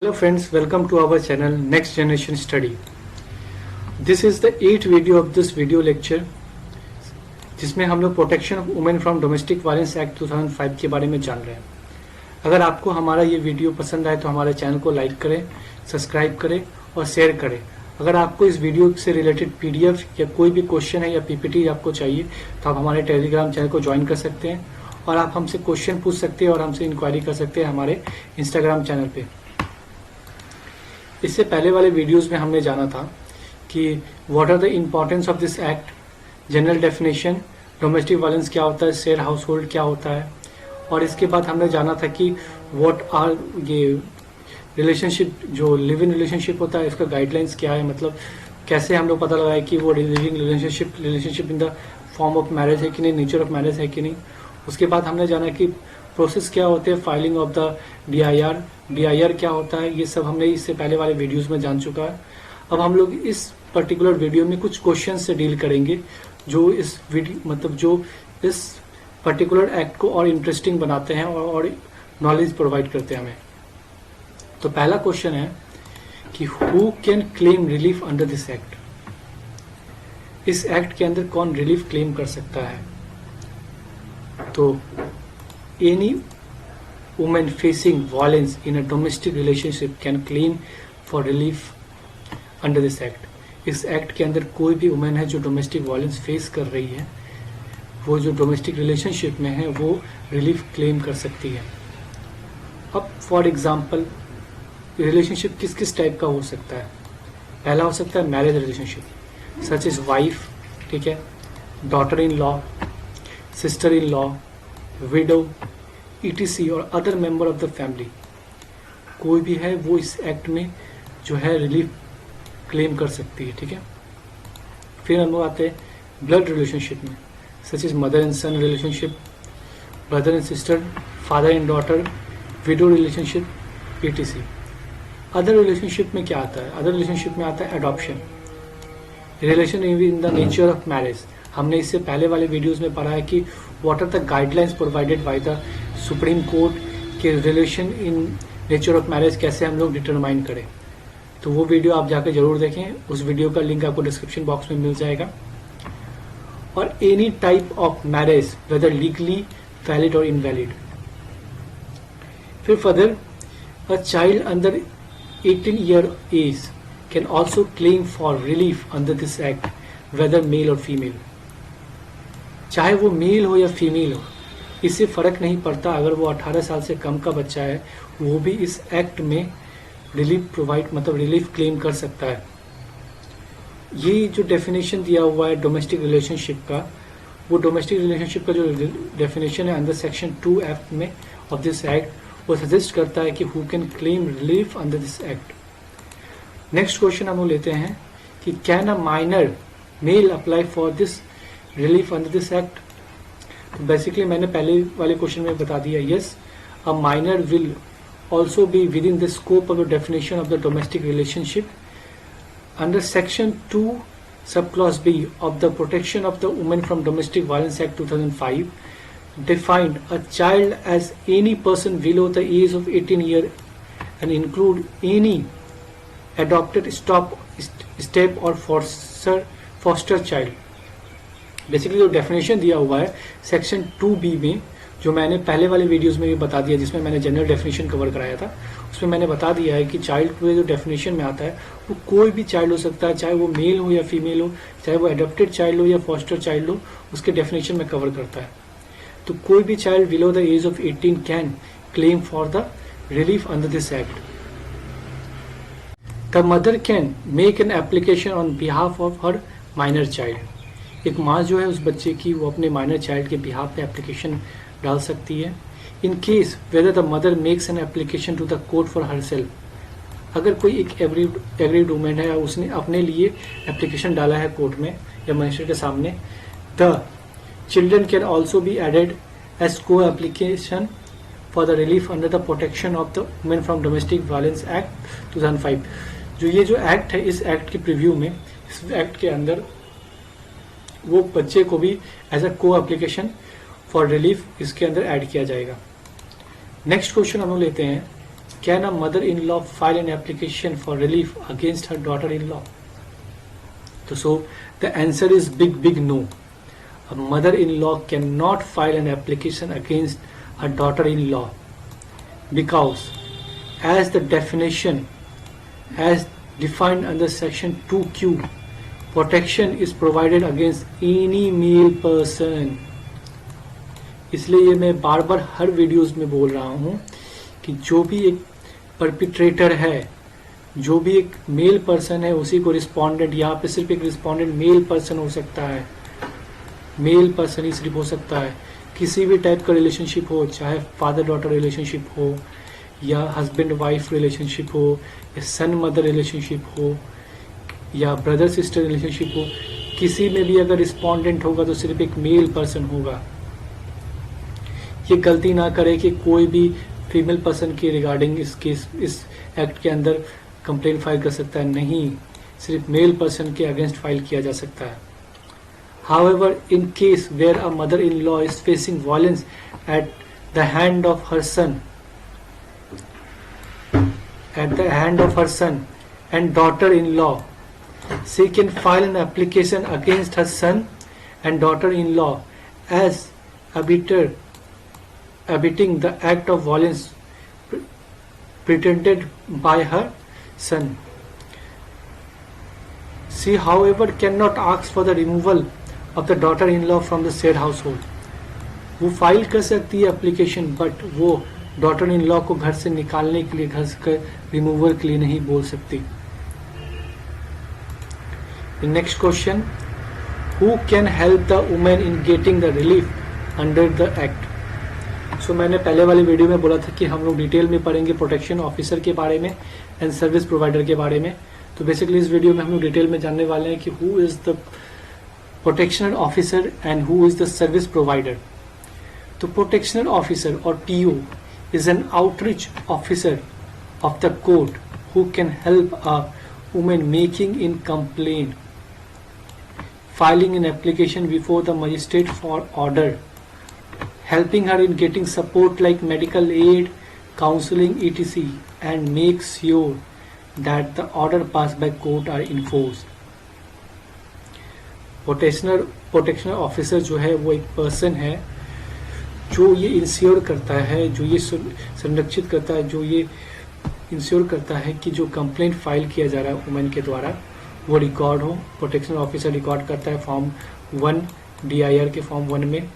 Hello friends, welcome to our channel Next Generation Study. This is the 8th video of this video lecture जिसमें हम लोग protection of women from domestic violence act 2005 के बारे में जान रहे हैं। अगर आपको हमारा ये वीडियो पसंद आए तो हमारे चैनल को लाइक करें, सब्सक्राइब करें और शेयर करें। अगर आपको इस वीडियो से रिलेटेड पीडीएफ या कोई भी क्वेश्चन है या पीपीटी आपको चाहिए तो आप हमारे टेलीग्राम चैनल को ज्वाइन कर सकते हैं और आप हमसे क्वेश्चन पूछ सकते हैं और हमसे इंक्वायरी कर सकते हैं हमारे इंस्टाग्राम चैनल पे। इससे पहले वाले वीडियोस में हमने जाना था कि what are the importance of this act, general definition, domestic violence क्या होता है, शेयर हाउस होल्ड क्या होता है, और इसके बाद हमने जाना था कि व्हाट आर ये रिलेशनशिप, जो लिव इन रिलेशनशिप होता है इसका गाइडलाइंस क्या है, मतलब कैसे हम लोग पता लगाए कि वो living relationship in the form of marriage है कि नहीं, नेचर ऑफ मैरिज है कि नहीं। उसके बाद हमने जाना कि प्रोसेस क्या होते हैं, फाइलिंग ऑफ द डीआईआर क्या होता है, ये सब हमने इससे पहले वाले वीडियोस में जान चुका है। अब हम लोग इस पर्टिकुलर वीडियो में कुछ क्वेश्चन से डील करेंगे जो इस वीडियो मतलब जो इस पर्टिकुलर एक्ट को और इंटरेस्टिंग बनाते हैं और नॉलेज प्रोवाइड करते हैं हमें। तो पहला क्वेश्चन है कि who can claim relief under this act. इस एक्ट के अंदर कौन रिलीफ क्लेम कर सकता है? तो any women facing violence in a domestic relationship can claim for relief under this act. इस एक्ट के अंदर कोई भी वुमेन है जो डोमेस्टिक वायलेंस फेस कर रही है, वो जो डोमेस्टिक रिलेशनशिप में है वो रिलीफ क्लेम कर सकती है। अब फॉर एग्जांपल रिलेशनशिप किस किस टाइप का हो सकता है? पहला हो सकता है marriage relationship, such is wife, ठीक है, daughter in law, sister in law, window, ETC और other member of the family. कोई भी है वो इस एक्ट में जो है रिलीफ क्लेम कर सकती है, ठीक है। फिर हम लोग आते हैं ब्लड रिलेशनशिप में, such is mother and son relationship, brother and sister, father and daughter, widow relationship, ETC। Other relationship में क्या आता है? अदर रिलेशनशिप में आता है adoption, relation in the nature of marriage. हमने इससे पहले वाले वीडियोस में पढ़ा है कि what are the guidelines provided by the Supreme Court के relation in nature of marriage कैसे हम लोग डिटरमाइन करें। तो वो वीडियो आप जाकर जरूर देखें, उस वीडियो का लिंक आपको डिस्क्रिप्शन बॉक्स में मिल जाएगा। और any type of marriage whether legally valid और इनवैलिड। फिर further a child under 18 year age can also claim for relief under this act whether male और फीमेल। चाहे वो मेल हो या फीमेल हो, इससे फर्क नहीं पड़ता। अगर वो 18 साल से कम का बच्चा है वो भी इस एक्ट में रिलीफ क्लेम कर सकता है। ये जो डेफिनेशन दिया हुआ है डोमेस्टिक रिलेशनशिप का, वो डोमेस्टिक रिलेशनशिप का जो डेफिनेशन है अंडर सेक्शन 2F में ऑफ दिस एक्ट, वो सजेस्ट करता है कि who can claim relief under this act. Next question हम लोग लेते हैं कि can a minor male apply for this relief under this act. तो बेसिकली मैंने पहले वाले क्वेश्चन में बता दिया, yes a minor will also be within the scope of the definition of the domestic relationship under section 2 sub clause B of the protection of the women from domestic violence act 2005 defined a child as any person below the age of 18 year and include any adopted step or foster child। Basically जो definition दिया हुआ है section 2B में, जो मैंने पहले वाले videos में भी बता दिया जिसमें मैंने जनरल डेफिनेशन कवर कराया था, उसमें मैंने बता दिया है कि चाइल्ड को जो डेफिनेशन में आता है वो कोई भी चाइल्ड हो सकता है, चाहे वो मेल हो या फीमेल हो, चाहे वो एडॉप्टेड चाइल्ड हो या फॉस्टर चाइल्ड हो, उसके डेफिनेशन में कवर करता है। तो कोई भी child below the age of 18 can claim for the relief under this act. The mother can make an application on behalf of her minor child. एक माँ जो है उस बच्चे की, वो अपने माइनर चाइल्ड के बिहाफ पे एप्लीकेशन डाल सकती है। In case whether the mother makes an application to the court for herself. अगर कोई एक एग्रीड वुमेन है, उसने अपने लिए एप्लीकेशन डाला है कोर्ट में या मजिस्ट्रेट के सामने, the children can also be added as co application for the relief under the protection of the women from domestic violence act 2005। जो ये जो एक्ट है, इस एक्ट के प्रीव्यू में, इस एक्ट के अंदर वो बच्चे को भी एज अ को एप्लीकेशन फॉर रिलीफ इसके अंदर ऐड किया जाएगा। नेक्स्ट क्वेश्चन हम लोग लेते हैं Can a mother-in-law file an application for relief against her daughter-in-law? So the answer is big no. A mother-in-law cannot file an application against a daughter-in-law because as the definition as defined under section 2Q, protection is provided against any male person. इसलिए ये मैं बार बार हर videos में बोल रहा हूँ कि जो भी एक परपिट्रेटर है, जो भी एक मेल पर्सन है, उसी को रिस्पोंडेंट, यहाँ पे सिर्फ एक रिस्पोंडेंट मेल पर्सन हो सकता है, मेल पर्सन ही सिर्फ हो सकता है। किसी भी टाइप का रिलेशनशिप हो, चाहे फादर डॉटर रिलेशनशिप हो या हस्बैंड वाइफ रिलेशनशिप हो या सन मदर रिलेशनशिप हो या ब्रदर सिस्टर रिलेशनशिप हो, किसी में भी अगर रिस्पोंडेंट होगा तो सिर्फ एक मेल पर्सन होगा। ये गलती ना करे कि कोई भी फीमेल पर्सन के रिगार्डिंग इस केस, इस एक्ट के अंदर कंप्लेंट फाइल कर सकता है। नहीं, सिर्फ मेल पर्सन के अगेंस्ट फाइल किया जा सकता है। However, in case where a mother-in-law is facing violence at the hand of her son, and daughter-in-law, she can file an application against her son and daughter-in-law as abetting the act of violence pretended by her son. She, however, cannot ask for the removal of the daughter-in-law from the said household. वो file कर सकती है application, but वो daughter in law को घर से निकालने के लिए, घर से रिमूवल के लिए नहीं बोल सकती। Next question, who can help the women in getting the relief under the act? So मैंने पहले वाली वीडियो में बोला था कि हम लोग डिटेल में पढ़ेंगे प्रोटेक्शन ऑफिसर के बारे में एंड सर्विस प्रोवाइडर के बारे में। तो बेसिकली इस वीडियो में हम लोग डिटेल में जानने वाले हैं कि who is the protectional officer and who is the service provider. तो प्रोटेक्शनल ऑफिसर और PO is an outreach officer of the court who can help a women making in complaint, filing an application before the magistrate for order, helping her in getting support like medical aid, counseling, etc., and make sure that the order passed by court are enforced. Protectional officer जो है वो एक person है जो ये ensure करता है, जो ये संरक्षित करता है, जो ये इंश्योर करता है कि जो कंप्लेंट फाइल किया जा रहा है वुमेन के द्वारा वो रिकॉर्ड हो। प्रोटेक्शनल ऑफिसर रिकॉर्ड करता है फॉर्म 1 DIR के फॉर्म 1 में,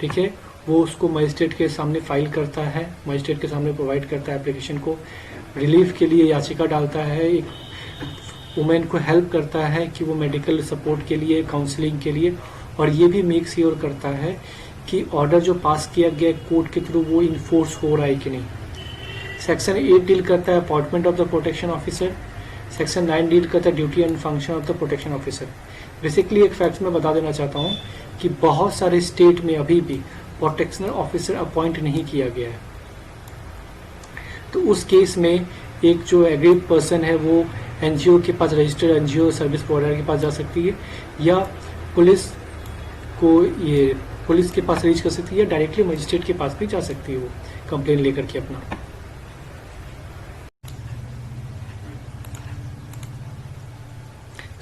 ठीक है। वो उसको मजिस्ट्रेट के सामने फाइल करता है, मजिस्ट्रेट के सामने प्रोवाइड करता है एप्लीकेशन को, रिलीफ के लिए याचिका डालता है, एक वुमेन को हेल्प करता है कि वो मेडिकल सपोर्ट के लिए, काउंसलिंग के लिए, और ये भी मेक श्योर करता है कि ऑर्डर जो पास किया गया कोर्ट के थ्रू वो इन्फोर्स हो रहा है कि नहीं। सेक्शन 8 डील करता है appointment of the protection officer, section 9 deal करता है duty and function of the protection officer. Basically एक फैक्ट मैं बता देना चाहता हूँ कि बहुत सारे स्टेट में अभी भी प्रोटेक्शनल ऑफिसर अपॉइंट नहीं किया गया है। तो उस केस में एक जो एग्रीड पर्सन है वो एनजीओ के पास, रजिस्टर्ड एनजीओ सर्विस प्रोवाइडर के पास जा सकती है, या पुलिस के पास रीच कर सकती है, या डायरेक्टली मजिस्ट्रेट के पास भी जा सकती है वो कंप्लेन लेकर के अपना।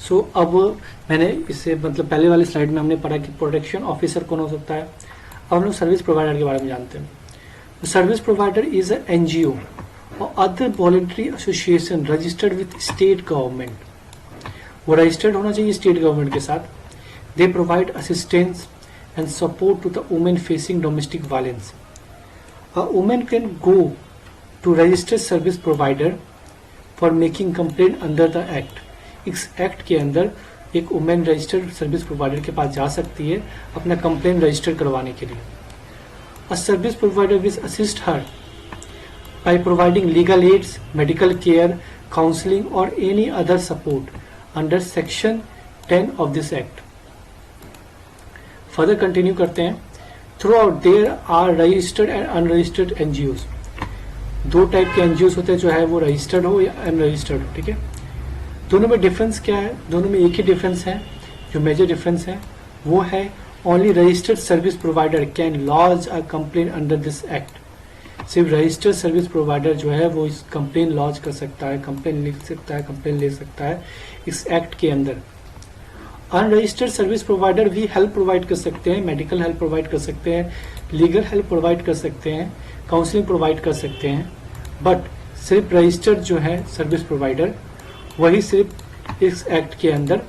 सो अब मैंने इससे मतलब पहले वाली स्लाइड में हमने पढ़ा कि प्रोटेक्शन ऑफिसर कौन हो सकता है। अब हम लोग सर्विस प्रोवाइडर के बारे में जानते हैं। Service provider is a NGO और other voluntary association registered with state government. वो रजिस्टर्ड होना चाहिए स्टेट गवर्नमेंट के साथ। They provide assistance and support to the women facing domestic violence. A women can go to registered service provider for making complaint under the act. इस act के अंदर एक women registered service provider के पास जा सकती है अपना कंप्लेंट रजिस्टर करवाने के लिए। A service provider will assist her by providing legal aids, medical care, counseling or any other support under section 10 of this act. Further continue करते हैं। Throughout there are registered and unregistered NGOs. दो type के NGOs होते हैं, जो है वो registered हो या अनरजिस्टर्ड हो, ठीक है। दोनों में डिफरेंस क्या है? दोनों में एक ही डिफरेंस है, जो मेजर डिफरेंस है वो है only registered service provider can launch a complaint under this act. सिर्फ रजिस्टर्ड सर्विस प्रोवाइडर जो है वो इस कंप्लेन लॉन्च कर सकता है, कंप्लेन लिख सकता है, कंप्लेन ले सकता है इस एक्ट के अंदर। अनरजिस्टर्ड सर्विस प्रोवाइडर भी हेल्प प्रोवाइड कर सकते हैं, मेडिकल हेल्प प्रोवाइड कर सकते हैं, लीगल हेल्प प्रोवाइड कर सकते हैं, काउंसलिंग प्रोवाइड कर सकते हैं, बट सिर्फ रजिस्टर्ड जो है सर्विस प्रोवाइडर वही सिर्फ इस एक्ट के अंदर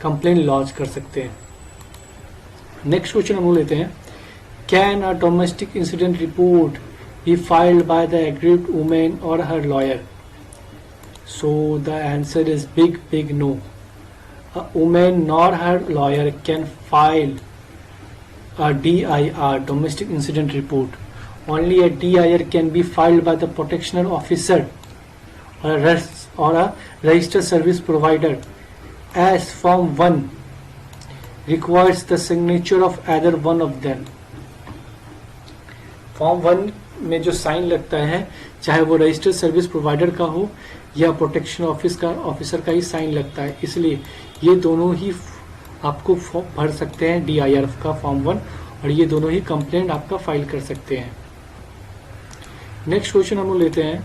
कंप्लेन लॉन्च कर सकते हैं। नेक्स्ट क्वेश्चन हम लेते हैं, can a domestic incident report be filed by the aggrieved women or her lawyer? So the answer is big no. A woman nor her lawyer can file a DIR, domestic incident report. Only a DIR can be filed by the protectioner officer or a registered service provider, as Form 1 requires the signature of either one of them. Form 1 में जो sign लगता है, चाहे वो registered service provider का हो या protection officer का ही साइन लगता है, इसलिए ये दोनों ही आपको भर सकते हैं DIR का फॉर्म 1, और ये दोनों ही कंप्लेंट आपका फाइल कर सकते हैं। नेक्स्ट क्वेश्चन हम लोग लेते हैं,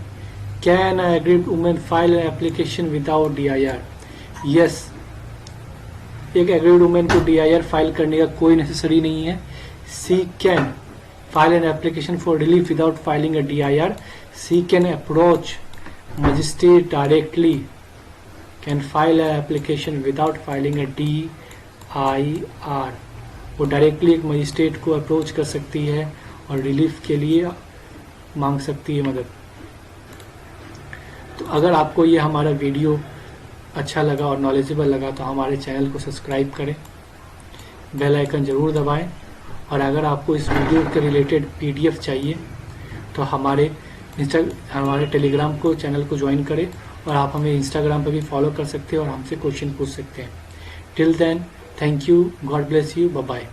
can a aggrieved women file an application without DIR? Yes, एक एग्रीव्ड वुमेन को DIR फाइल करने का कोई नेसेसरी नहीं है। सी can file an application for relief without filing a DIR. She can approach magistrate directly, can file an application without filing a DIR. वो directly एक magistrate को अप्रोच कर सकती है और रिलीफ के लिए मांग सकती है मदद। तो अगर आपको ये हमारा वीडियो अच्छा लगा और नॉलेजेबल लगा तो हमारे चैनल को सब्सक्राइब करें, बेल आइकन ज़रूर दबाएं, और अगर आपको इस वीडियो के रिलेटेड PDF चाहिए तो हमारे टेलीग्राम को चैनल को ज्वाइन करें, और आप हमें इंस्टाग्राम पर भी फॉलो कर सकते हैं और हमसे क्वेश्चन पूछ सकते हैं। Till then, thank you, God bless you, bye bye.